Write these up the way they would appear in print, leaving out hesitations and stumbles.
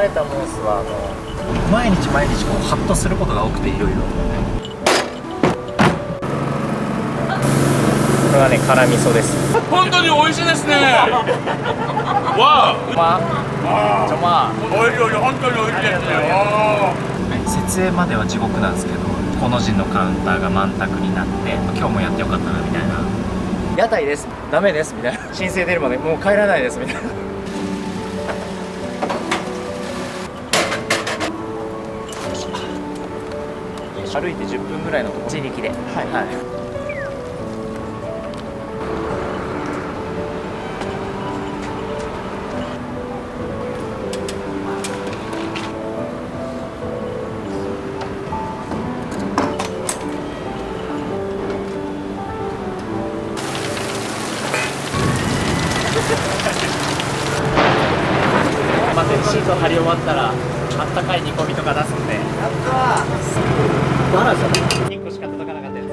慣れたモースは毎日毎日こうハッとすることが多くて、いろいろ。これはね、辛味噌です。本当に美味しいですね。わあ、おいしい、本当に美味しいですね。設営までは地獄なんですけど、この陣のカウンターが満卓になって、今日もやってよかったなみたいな。屋台です、ダメですみたいな、申請出るまでもう帰らないですみたいな。歩いて10分ぐらいのところ、自力で。はい、はい。待って、シート貼り終わったらあったかい煮込みとか出すんで。やったー。バラじゃん。1個しか届かなかったやつ。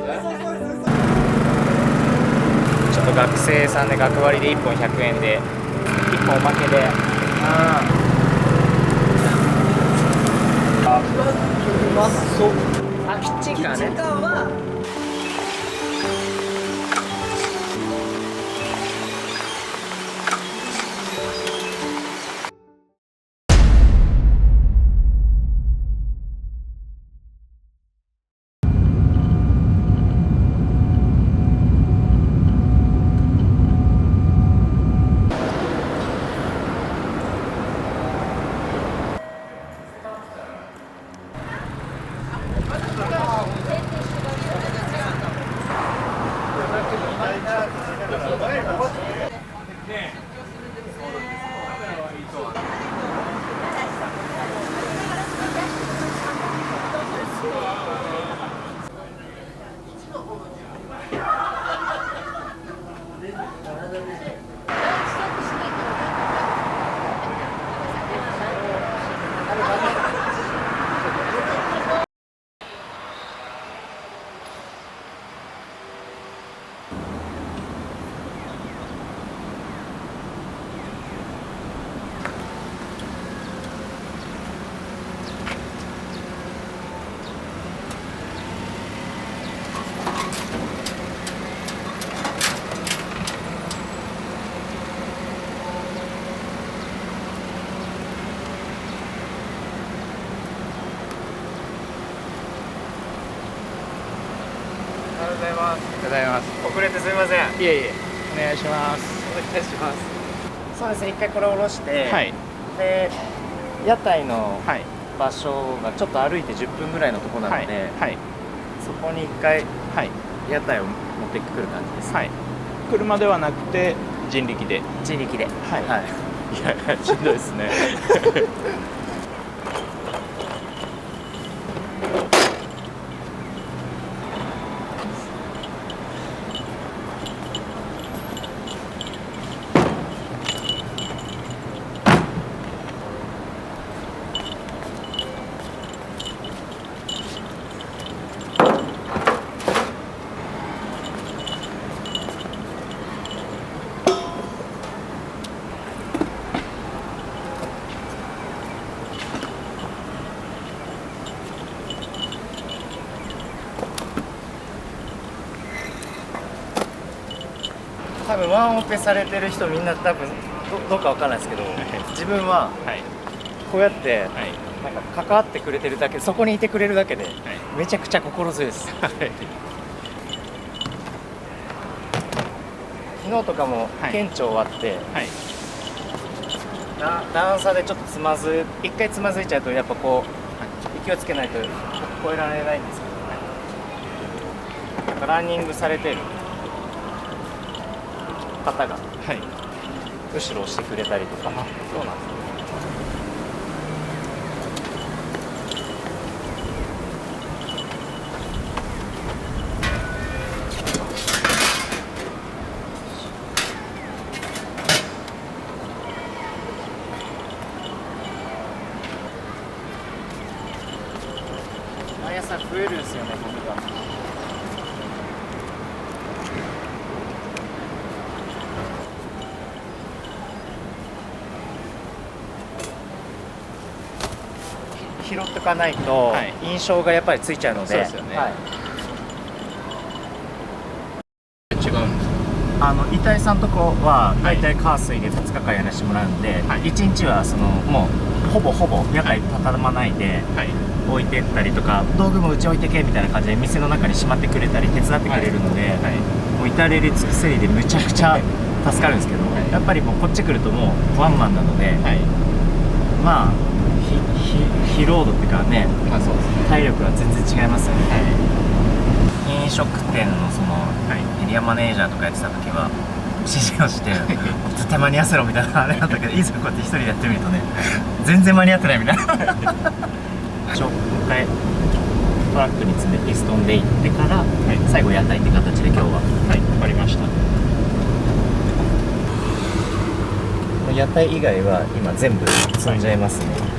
ちょっと学生さんで学割で1本100円で1本おまけで。ああ、うまそう。あ、キッチンカーね。おはようございます。おはようございます。遅れてすみません。いえいえ、お願いします。お願いします。そうですね、一回これを下ろして、はい。で屋台のはい。場所がちょっと歩いて10分ぐらいのところなので、はい。そこに一回はい。屋台を持ってくる感じです。はい。車ではなくて人力で。自力で。はい。はい。いや、しんどいですね。多分ワンオペされてる人みんな多分どうかわかんないですけど、自分ははい。こうやってはい。なんか関わってくれてるだけ、そこにいてくれるだけでめちゃくちゃ心強いです。はい。昨日とかも県庁終わって、はい。段差でちょっと一回つまずいちゃうとやっぱこう勢いつけないと越えられないんですけどね。なんかランニングされてる方がはい。後ろを押してくれたりとか。そうなんですね。毎朝増えるんですよね、僕が。拾っておかないとはい印象がやっぱりついちゃうので、そうですよねはい、違うんです遺体さんとこは大体火水で2日間やらせてもらうんで、はい1日はもうほぼ屋台畳まないでか。はい。置いてったりとか、道具もうち置いてけみたいな感じで店の中にしまってくれたり手伝ってくれるので、はい。もう至れり尽くせりでむちゃくちゃ助かるんですけど、はいやっぱりもうこっち来るともうワンマンなので、はい。まあ疲労度っていうかね、まあそうですね。体力は全然違いますよね。は飲食店のエリアマネージャーとかやってた時は指示をして絶対間に合わせろみたいなあれなんだけど、いざこうやって一人でやってみるとね全然間に合ってないみたいなもう一回トラックに積んでピストンで行ってから、最後屋台って形で今日は。い。はい。わかりました。屋台以外は今全部積んじゃいますね、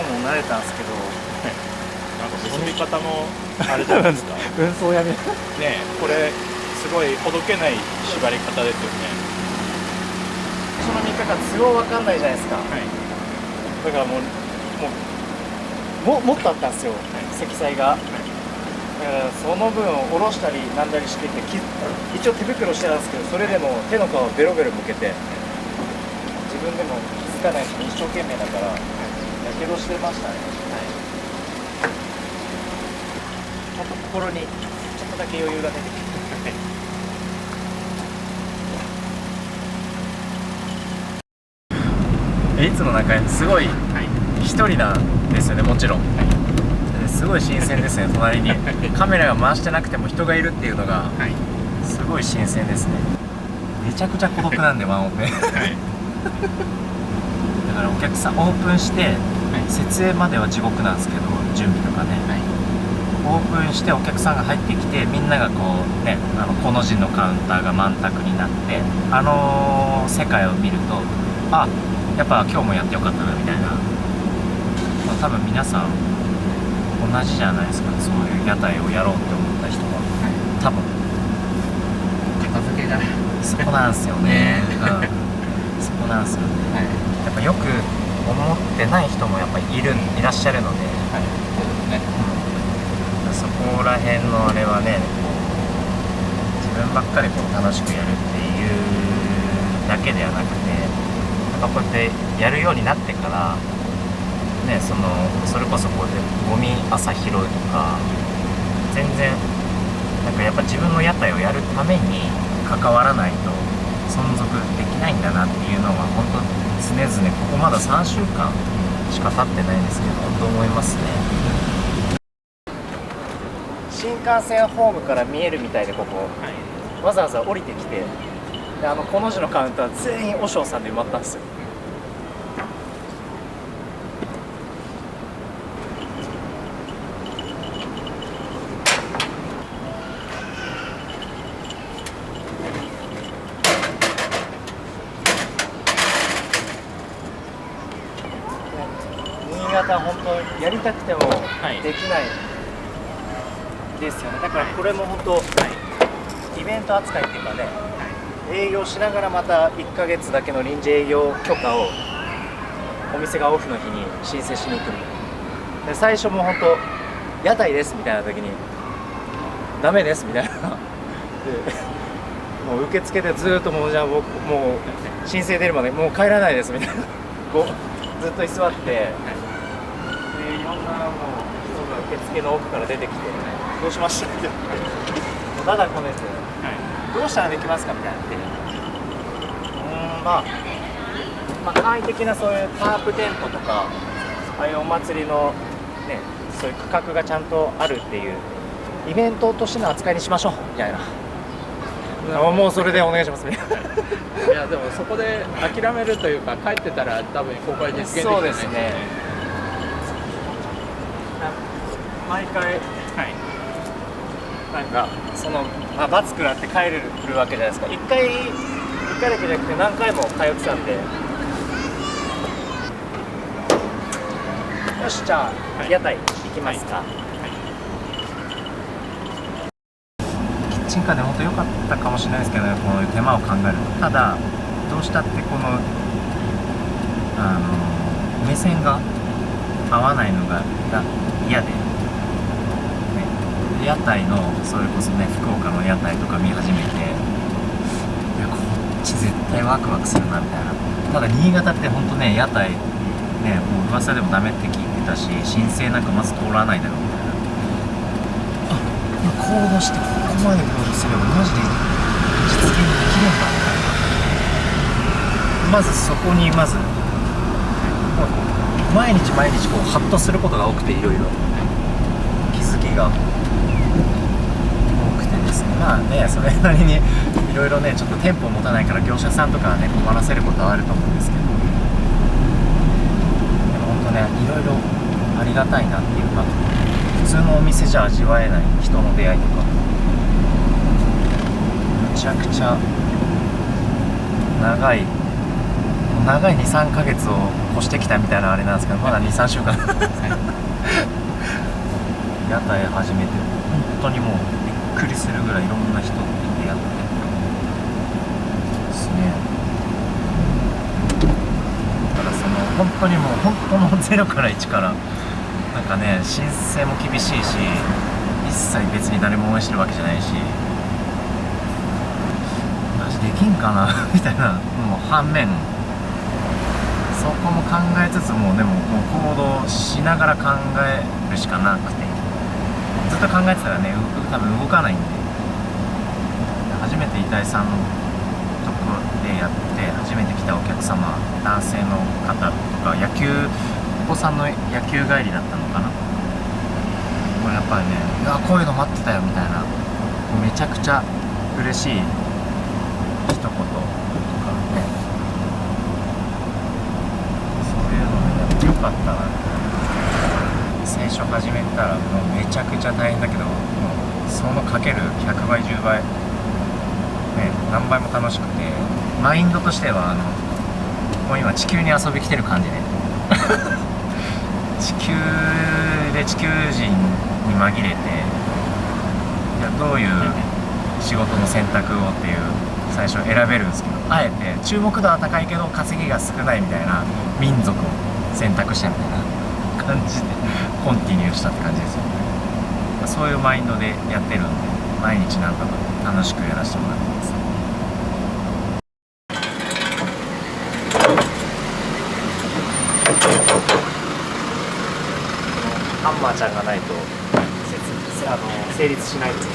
もう慣れたんですけど、なんか進み方もあれじゃないですか。運送やめねえ、これすごいほどけない縛り方ですよね。その3日間都合わかんないじゃないですか。はい。だからもっとあったんですよ、積載が。だからその分下ろしたりなんだりしてて、一応手袋してたんですけど、それでも手の皮ベロベロむけて、自分でも気づかないし一生懸命だからやけどしてましたね。ちょっと心にちょっとだけ余裕が出てきていつもなんかすごい一人なんですよね、もちろん。すごい新鮮ですね、隣にカメラが回してなくても人がいるっていうのがすごい新鮮ですね。めちゃくちゃ孤独なんでワンオペだからお客さんオープンして設営までは地獄なんですけど、準備とかね、オープンしてお客さんが入ってきて、みんながこうね、この字のカウンターが満卓になって、世界を見ると、あ、やっぱ今日もやってよかったなみたいな、多分皆さん同じじゃないですかね。そういう屋台をやろうって思った人は、多分片付けが。そこなんですよね、そこなんですよね、やっぱよく思ってない人もやっぱいらっしゃるので、そこら辺のあれはね、自分ばっかりこう楽しくやるっていうだけではなくて、やっぱこうやってやるようになってからね、それこそこうでゴミ朝拾うとか、全然なんかやっぱ自分の屋台をやるために関わらないと存続できないんだなっていうのは本当常々、ここまだ3週間しか経ってないんですけど、本当思いますね。新幹線ホームから見えるみたいで、ここ、わざわざ降りてきて、でこの字のカウンター全員和尚さんで埋まったんですよ。新潟本当やりたくてもできないですよね。だからこれも本当、イベント扱いっていうかね、営業しながらまた1ヶ月だけの臨時営業許可をお店がオフの日に申請しに行くみたいな。で最初も本当屋台ですみたいな時にダメですみたいなでもう受付でずっともうじゃあ僕もう申請出るまでもう帰らないですみたいなこうずっと居座って、でいろんなもう人が受付の奥から出てきて「どうしました?」ってただこねて「どうしたらできますか?」みたいなってまあ簡易的なそういうタープテントとかああいうお祭りのねそういう区画がちゃんとあるっていうイベントとしての扱いにしましょうみたいな。もうそれでお願いしますね。いやでもそこで諦めるというか帰ってたら多分ここは実現できてないそうですね。毎回、はい、なんかその、罰食らって帰れるわけじゃないですか。一回だけじゃなくて何回も通ってたんで、よしじゃあ、屋台行きますか。キッチンカーでもっと良かったかもしれないですけどね、この手間を考えると。ただどうしたってこの目線が合わないのが嫌で、ね、屋台のそれこそね福岡の屋台とか見始めて、いやこっち絶対ワクワクするなみたいな。ただ新潟って本当ね屋台ねもう噂でもダメって聞いてたし、申請なんかまず通らないだろうみたいな。行動してここまで行動すればマジで実現できるんだみたいな。まずそこにまず毎日こうハッとすることが多くて、いろいろ気づきが多くてですね、まあねそれなりにいろいろねちょっと店舗を持たないから業者さんとかはね困らせることはあると思うんですけど、でも本当ねいろいろありがたいなっていうか、普通のお店じゃ味わえない人の出会いとか、むちゃくちゃ長い 2,3 ヶ月を越してきたみたいなあれなんですけど、まだ 2,3 週間屋台始めて本当にもうびっくりするぐらいいろんな人と出会ってですね。だからその本当にもう本当の0から1からなんかね申請も厳しいし、一切別に誰も応援してるわけじゃないし、マジできんかなみたいなもう反面、そこも考えつつもでももう行動しながら考えるしかなくて、ずっと考えてたらね多分動かないんで、初めて遺体さんのとこでやって初めて来たお客様男性の方がお子さんの野球帰りだったのかな。これやっぱりねいやこういうの待ってたよみたいな、めちゃくちゃ嬉しい一言とかね、そういうのねやってよかったな。最初始めたらもうめちゃくちゃ大変だけど、もうそのかける100倍10倍、ね、何倍も楽しくて、マインドとしてはもう今地球に遊び来てる感じで地球人に紛れて、じゃあどういう仕事の選択をっていう最初選べるんですけど、あえて注目度は高いけど稼ぎが少ないみたいな民族を選択したみたいな感じでコンティニューしたって感じですよね。そういうマインドでやってるんで、毎日なんか楽しくやらせてもらってます。ハンマーちゃんがないと成立しないです。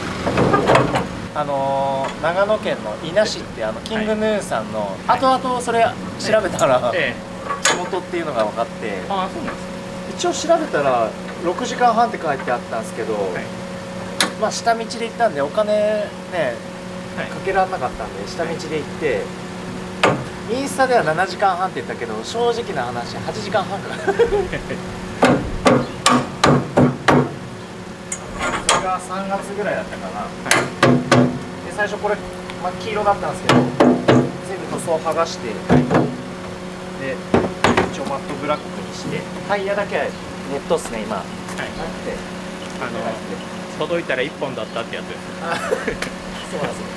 長野県の伊那市ってキングヌーさんの、後々それ調べたら地元っていうのが分かって、ああそうなんですか。一応調べたら6時間半って書いてあったんですけど、まあ下道で行ったんでお金ねかけられなかったんで下道で行って、インスタでは7時間半って言ったけど正直な話8時間半かなそれが3月ぐらいだったかな、で最初これ、黄色だったんですけど全部塗装剥がして、で一応マットブラックにして、タイヤだけはネットっすね今、届いたら1本だったってやつです。そうなんですよ。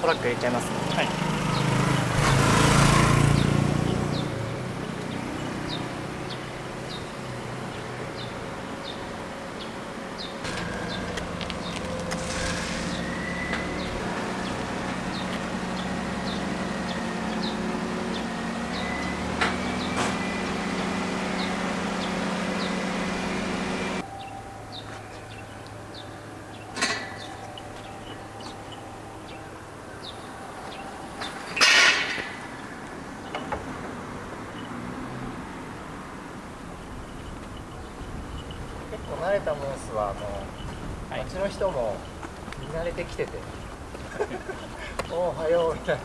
トラック入れちゃいますね。はい。結構慣れたモンスはもう、はい街の人も見慣れてきてておはようみたいな。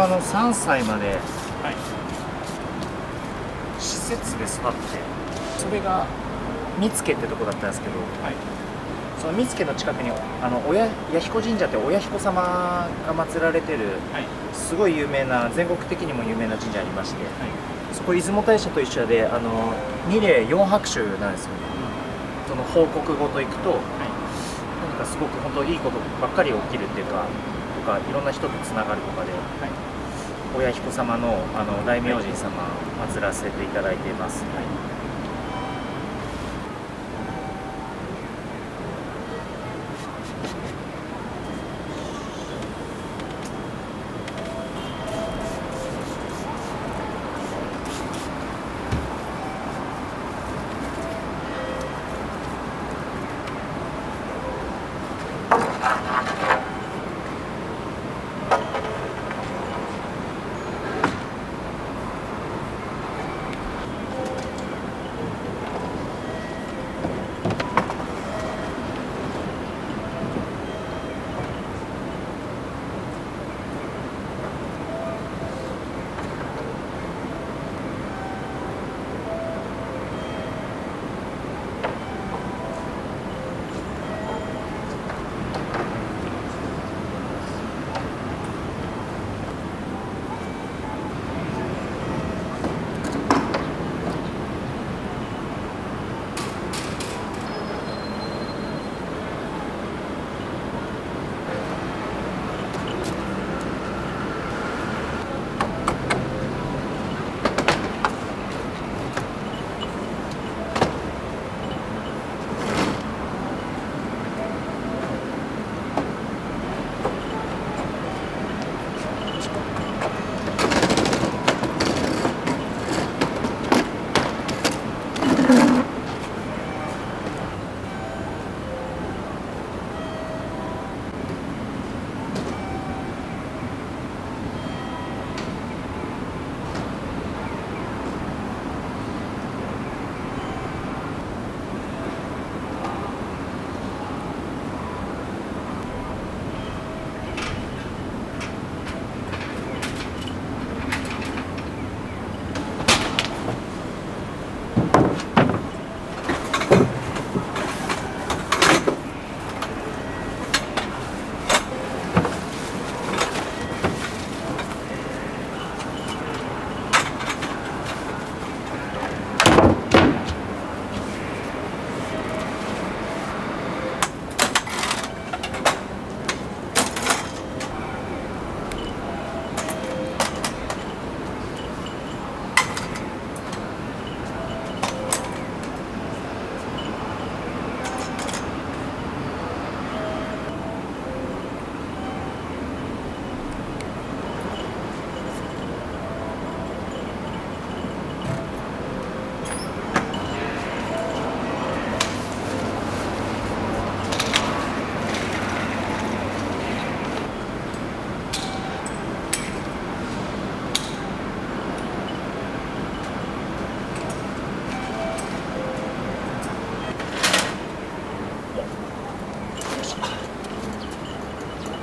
は3歳まではい施設で育って、それが見附ってとこだったんですけど、はいその見附の近くに親弥彦神社って親彦様が祀られてるはいすごい有名な、全国的にも有名な神社ありまして、はいそこ出雲大社と一緒で二礼四拍手なんですよね。その報告ごと行くと、何かすごく本当いいことばっかり起きるっていうか、とかいろんな人とつながるとかで、親彦様の大明神様祀らせていただいています。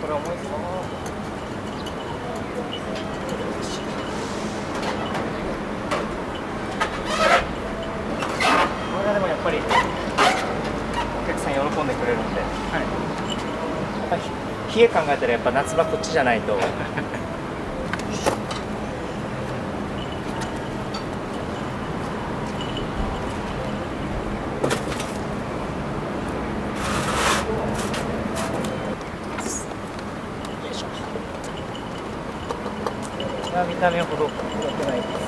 これ重いぞ。これがでもやっぱりお客さん喜んでくれるんで、やっぱり冷え考えたらやっぱ夏場こっちじゃないと。見た目ほど良くないです。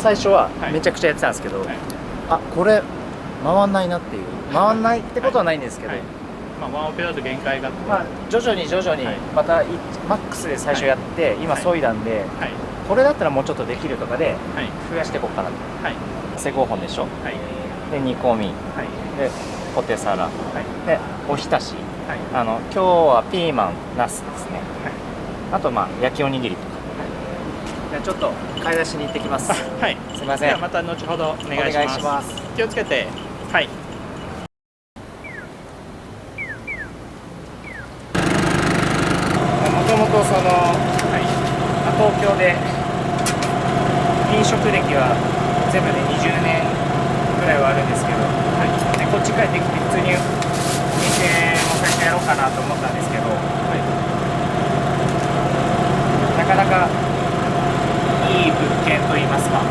最初ははいめちゃくちゃやってたんですけど、はいあ、これ回んないなっていう、回んないってことはないんですけど、はいまあワンオペだと限界があって、まあ徐々にはいまたマックスで最初やって、今はい削いだんで、はいこれだったらもうちょっとできるとかではい増やしていこうかなと。はい正5本でしょ。はいで煮込み、はいでポテサラ、はいでおひたし。はい今日はピーマン、ナスですね。あとまあ焼きおにぎりとか。じゃあちょっと買い出しに行ってきます。はい。すいませんではまた後ほどお願いします。お願いします気をつけて。はい。もともとその東京で飲食歴は全部で20年ぐらいはあるんですけど、でこっち帰ってきて普通にお店も最初やろうかなと思ったんですけど、なかなかいい物件といいますか、あ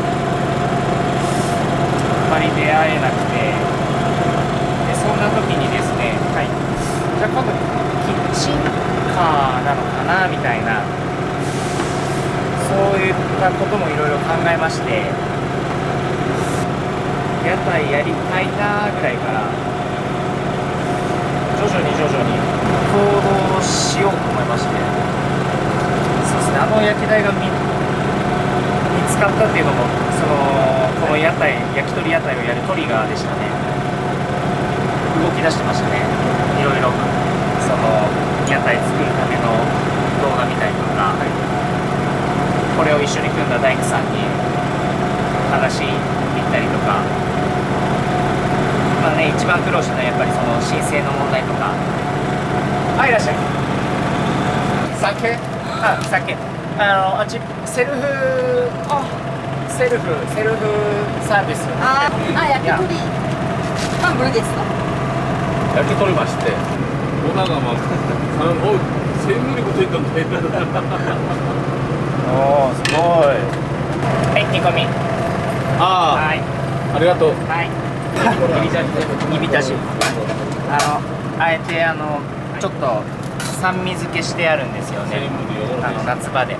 まり出会えなくて、でそんな時にですね、じゃあ今度キッチンカーなのかなみたいな、そういったこともいろいろ考えまして、屋台やりたいなぐらいから徐々に行動しようと思いまして、そうですね、焼き台が見つかったっていうのもこの焼き鳥屋台をやるトリガーでしたね。動き出してましたね、いろいろ屋台作るための動画見たりとか、これを一緒に組んだ大工さんに話行ったりとか、まあね、一番苦労したのはやっぱり申請の問題とか。あ、いらっしゃい。酒？あ、酒。あっちセルフサービス。焼き鳥。半分ですか。焼き鳥まして、おながま、おい、1000個ついたんで。おー、すごい。はい、煮込み。あはい。あ、ありがとう。はい。煮浸し。あえてちょっと酸味付けしてあるんですよね。夏場で。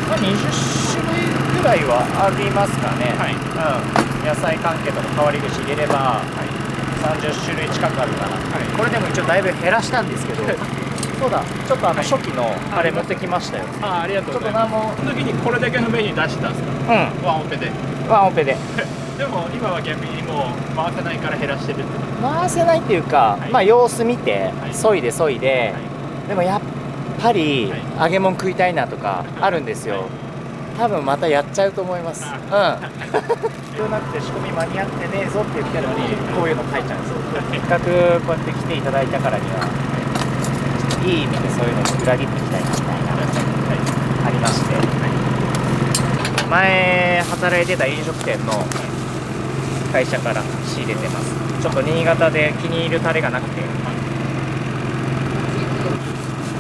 まあ20種類ぐらいはありますかね。野菜関係とか変わり口入れれば30種類近くあるかな。これでも一応だいぶ減らしたんですけど。そうだ、ちょっと初期のあれ持ってきましたよ。ありがとうちょっとございます。その時にこれだけのメニュー出したんですか。ワンオペで。ワンオペで。でも今は逆にもう回せないから減らしてるってこと。回せないっていうか、まあ様子見て削いで、でもやっぱり揚げ物食いたいなとかあるんですよ。多分またやっちゃうと思います。必要なくて仕込み間に合ってねえぞって言ったのにこういうの書いちゃうんですよ。せっかくこうやって来ていただいたからにはいい意味でそういうのを裏切っていきたいなみたいなありまして、前働いてた飲食店の会社から仕入れてます。ちょっと新潟で気に入るタレがなくて、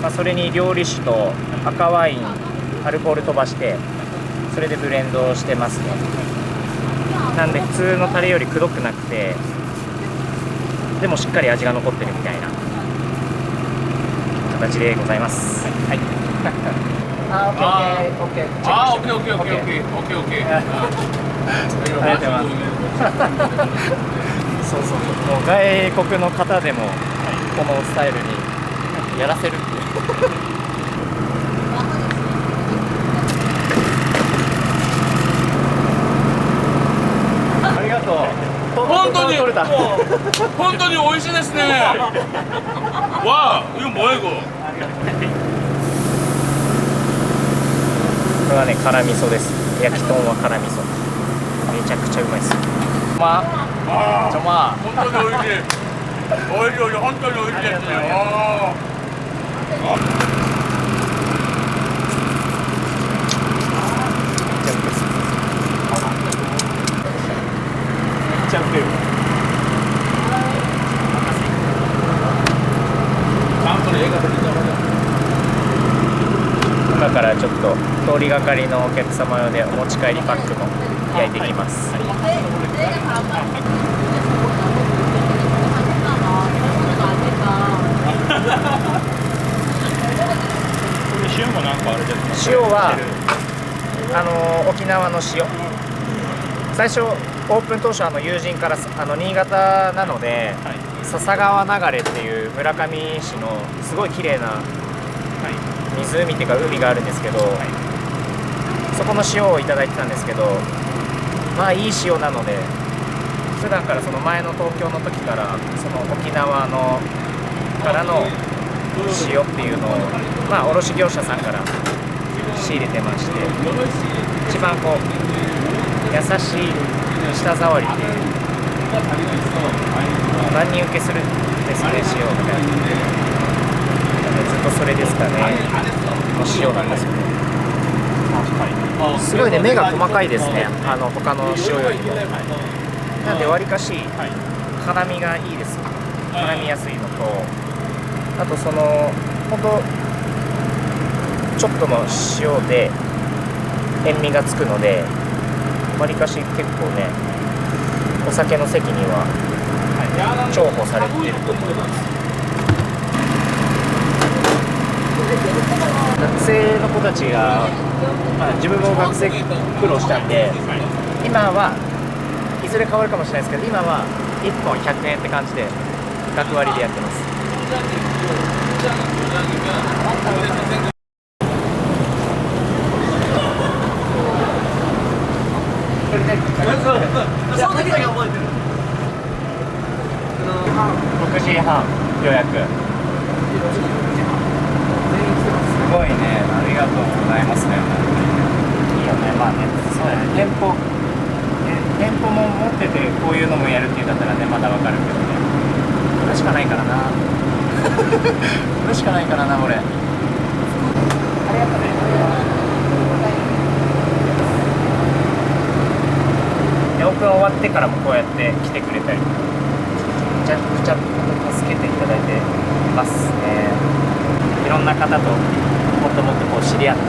まあ、それに料理酒と赤ワインアルコール飛ばしてそれでブレンドしてますね。なんで普通のタレよりくどくなくて、でもしっかり味が残ってるみたいな形でございます。はい。あ、オッケー。あ、オッケー。ありがとうございます。そう。もう外国の方でもこのスタイルにやらせるっていう。ありがとう。本当に取れた。本当に美味しいですね。わあ、이거 뭐야 이거? これはね、辛味噌です。焼き豚は辛味噌。めちゃくちゃうまいです。まあ、本当に美味しい。本当に美味しいですね。めっちゃうめえ。今からちょっと通りがかりのお客様用でお持ち帰りパックも焼いていきます。塩もなんかあれですか。塩は沖縄の塩最初オープン当初友人から新潟なので、笹川流れっていう村上市のすごい綺麗な湖っていうか海があるんですけど、そこの塩をいただいてたんですけど、まあいい塩なので、普段からその前の東京の時からその沖縄のからの塩っていうのをまあ卸業者さんから仕入れてまして、一番こう優しい舌触りで万人受けするんですね、塩みたいな。ずっとそれですかね、の塩なんですけど、すごいね、目が細かいですね、他の塩よりも。なんでわりかし辛みがいいです、絡みやすいのと、あとそのほんとちょっとの塩で塩味がつくので、わりかし結構ね、お酒の席には重宝されていると思います。学生の子たちが、自分も学生苦労したんで、今はいずれ変わるかもしれないですけど、今は1本100円って感じで学割でやってます。6時半予約。すごいね、ありがとうございますね。いいよね、まあね、そうだね、店舗も持っててこういうのもやるっていうんだったらね、まだわかるけどね、これしかないからなこれしかないからな、俺。ありがとうね。オープン終わってからもこうやって来てくれたり、めちゃくちゃ助けていただいてますね。いろんな方ともっともっとこう知り合って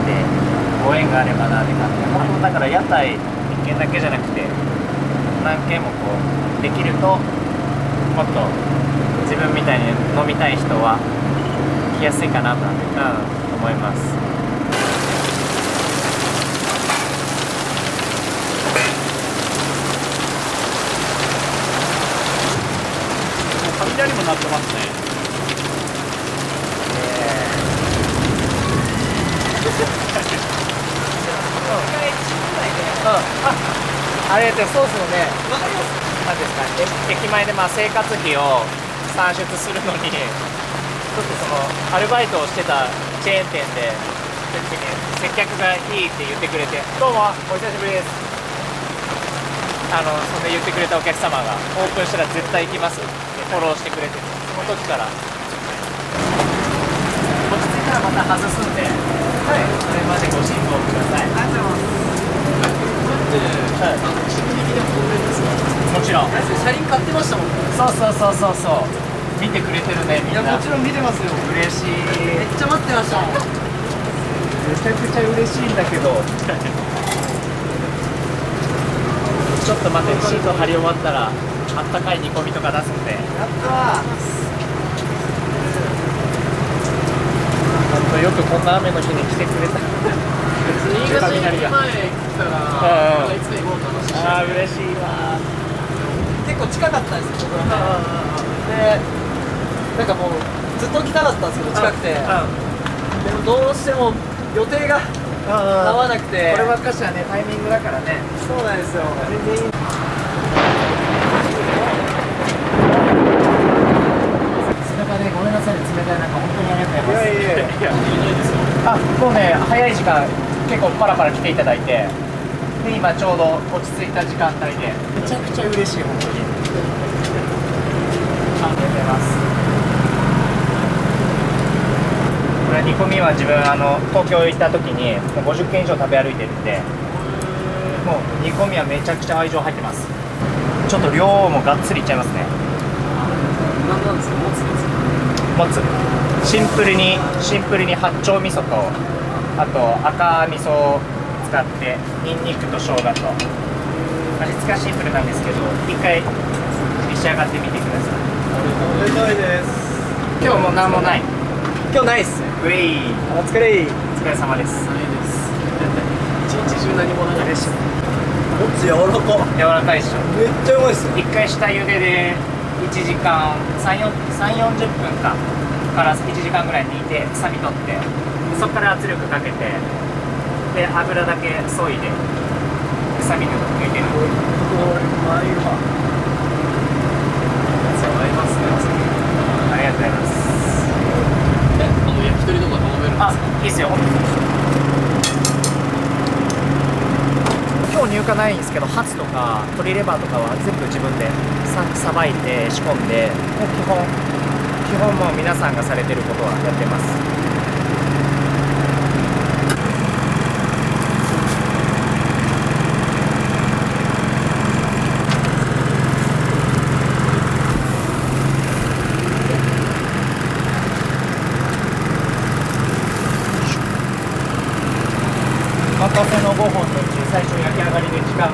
ご縁があればなって感じで、本当だから屋台1軒だけじゃなくて何軒もこうできると、もっと自分みたいに飲みたい人は来やすいかなと思います。雷も鳴ってますね。あれってソースのね、なんですか、駅前でまあ生活費を算出するのに、ちょっとそのアルバイトをしてたチェーン店で接客がいいって言ってくれて、どうもお久しぶりです。そんで言ってくれたお客様がオープンしたら絶対行きますってフォローしてくれて、その時から落ち着いたらまた外すんで、それまでご辛抱ください。ありがとうございます。もちろん車輪買ってましたもん。そう見てくれてるね、みんな。いや、もちろん見てますよ。嬉しい。めっちゃ待ってました。めちゃくちゃ嬉しいんだけどちょっと待って、シート貼り終わったらあったかい煮込みとか出すんで。やったー。本当よくこんな雨の日に来てくれた。新潟に前来たら、いつで行こうかな。ああ、嬉しいわ。結構近かったんですよ、僕らね。で、なんかもうずっと来たかったんですけど、近くて。でもどうしても予定が合わなくて。こればっかしはね、タイミングだからね。そうなんですよ。全然いい。ごめんなさい、冷たい中、本当にありがとうございます。いやあ、もうね、早い時間、結構パラパラ来ていただいて、で、今ちょうど落ち着いた時間帯で、めちゃくちゃ嬉しい、本当に。ありがとうございます。これ煮込みは自分、東京行った時に、もう50軒以上食べ歩いてるんで、もう煮込みはめちゃくちゃ愛情入ってます。ちょっと量もがっつりいっちゃいますね。なんですか、持つんですか。もつ、シンプルに八丁味噌と、あと赤味噌を使ってニンニクと生姜と、味付けはシンプルなんですけど、一回召し上がってみてください。食べたいです。今日もう何もない。今日ないっす。ウェイ、お疲れ。お疲れ様です。ないです。一日中何もないです。もち柔らか。柔らかいっしょ。めっちゃうまいっすね。一回下茹でで1時間3、40分から1時間ぐらい煮て臭み取って、そこから圧力かけて、で油だけ削いで臭み抜いてる。これうまいわ。そう合いますね、お酒。ありがとうございます。焼き鳥とか頼めるんですか？あ、いいっすよ。今日入荷ないんですけど、ハツとか鶏レバーとかは全部自分でさばいて仕込んで、もう基本もう皆さんがされてることはやってます。お任せの5本のうち最初焼き上がりで時間の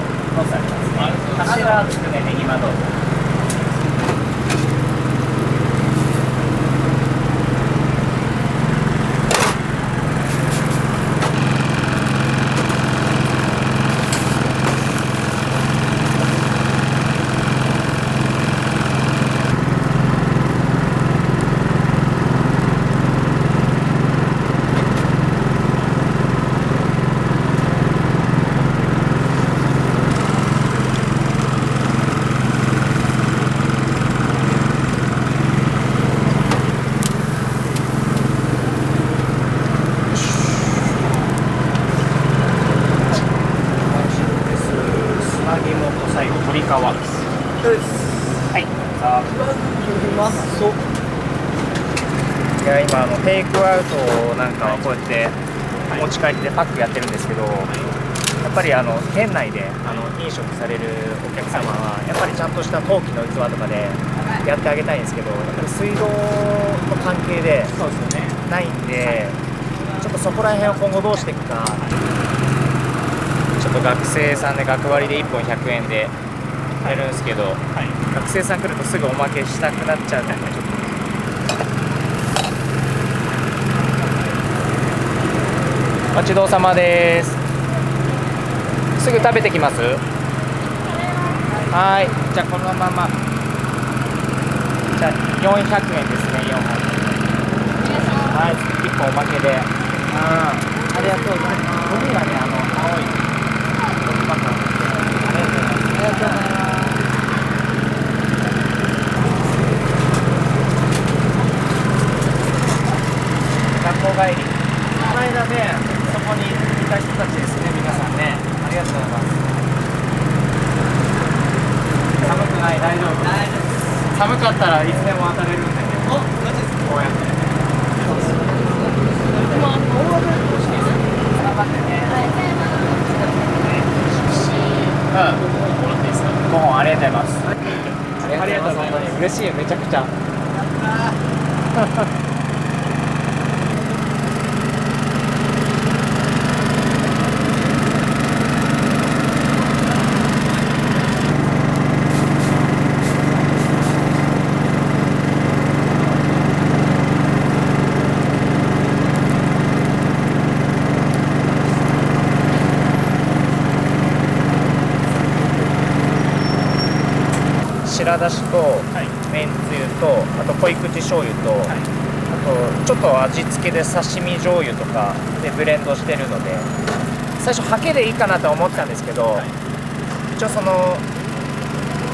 されますね。頭つくね、ネギまどうぞ。最後鶏皮です。はい。さあ、うまそう。いや今テイクアウトなんかはこうやって持ち帰りでパックやってるんですけど、やっぱり店内で飲食されるお客様はやっぱりちゃんとした陶器の器とかでやってあげたいんですけど、やっぱり水道の関係でないんで、ちょっとそこら辺を今後どうしていくか。ちょっと学生さんで学割で1本100円でやるんですけど、学生さん来るとすぐおまけしたくなっちゃうんで、ちょっとお待ちどうさまです。すぐ食べてきます。はい、じゃあこのままじゃあ400円ですね。4本はい、1本おまけで。ありがとうございます。海がね、青いありがとうございます。ありがとうございます。学校帰り、この間ね、そこにいた人たちですね、皆さんね。ありがとうございます。寒くない、大丈夫。寒かったらいつでも当たれるんでね。こうやって。でも、大雨として頑張ってね。うん、もらっていいですか？5本ありがとうございます。ありがとうございます。嬉しい、めちゃくちゃ。白だしとめんつゆと、あと濃い口醤油と、あとちょっと味付けで刺身醤油とかでブレンドしてるので、最初ハケでいいかなと思ってたんですけど、一応その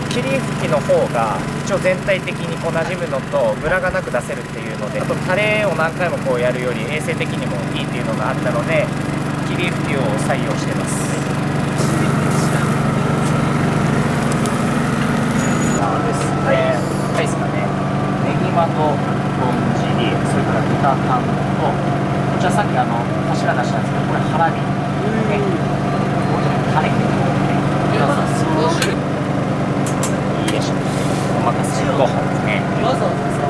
霧吹きの方が一応全体的にこう馴染むのとムラがなく出せるっていうので、あとタレを何回もこうやるより衛生的にもいいっていうのがあったので、霧吹きを採用してます。はいですかね。ネギマとぼんじり、それから豚タンと、こちらさっき柱出したんですけど、これハラミ。ね。もうちょっとタレ。いいでしょう。お任せ5本ですね。わざわざさ。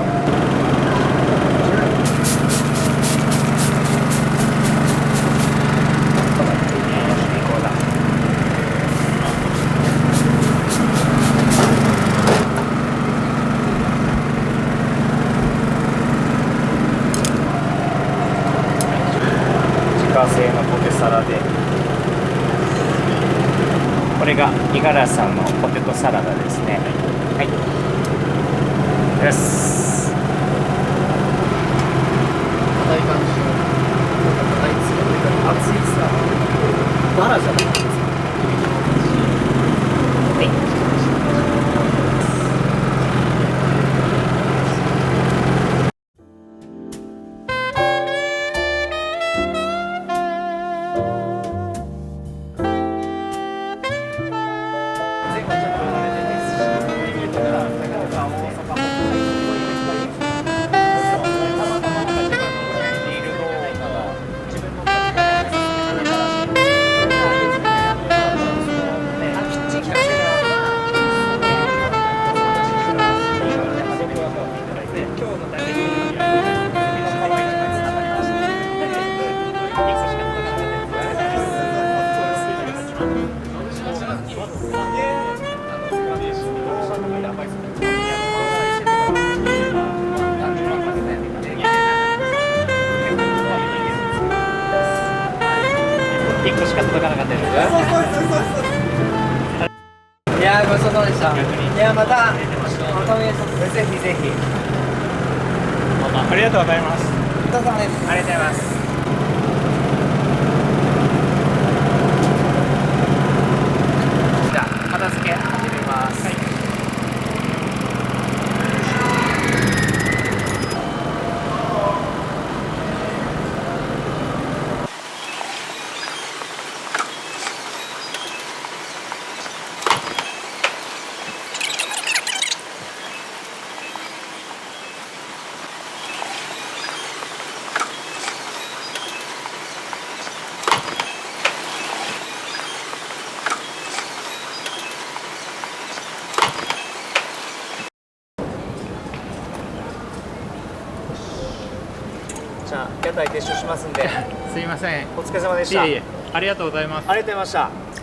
自家製のポテサラで、これが五十嵐さんのポテトサラダですね。はい。よし。硬い感じ。硬いですよ。熱いさ。バラじゃないですか。はい。1個しか届かなかったです。いやー、ごちそうさまでした。いや、またお願いします。ぜひぜひ。ありがとうございます。ごちそうさまです。ありがとうございます。じゃあ片付け始めます。はい。じゃあ屋台撤収しますんで。すいません。お疲れ様でした。いえいえ、ありがとうございます。ありがとうございました。